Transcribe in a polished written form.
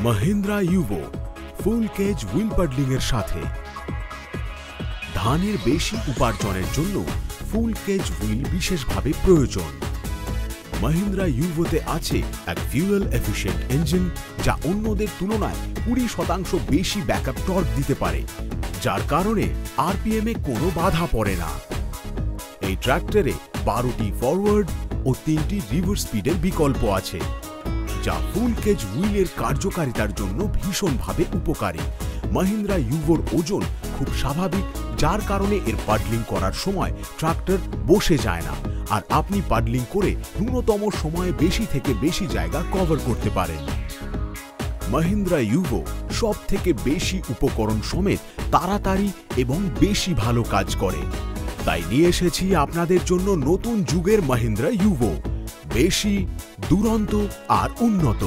মহিন্দ্রা ইউভো ফুল cage wheel puddling এর সাথে ধানের বেশি উপার্জনের জন্য ফুল কেজ হুইল বিশেষভাবে প্রয়োজন। মহিন্দ্রা ইউভোতে আছে এক ফিউয়েল এফিশিয়েন্ট ইঞ্জিন যা অন্যদের তুলনায় 20% বেশি ব্যাকআপ টর্ক দিতে পারে, যার কারণে আরপিএম এ কোনো বাধা পড়ে না। এই ট্র্যাক্টরে 12টি ফরওয়ার্ড ও 3টি রিভার্স স্পিডের বিকল্প আছে, যা ফুল কেজ হুইলের কার্যকারিতার জন্য ভীষণভাবে উপকারী। মহিন্দ্রা ইউভোর ওজন খুব স্বাভাবিক, যার কারণে এর পাডলিং করার সময় ট্রাক্টর বসে যায় না, আর আপনি পাডলিং করে ন্যূনতম সময়ে বেশি থেকে বেশি জায়গা কভার করতে পারেন। মহিন্দ্রা ইউভো সব থেকে বেশি উপকরণ সমেত তাড়াতাড়ি এবং বেশি ভালো কাজ করে। তাই নিয়ে এসেছি আপনাদের জন্য নতুন যুগের মহিন্দ্রা ইউভো, বেশি, দুরন্ত আর উন্নত।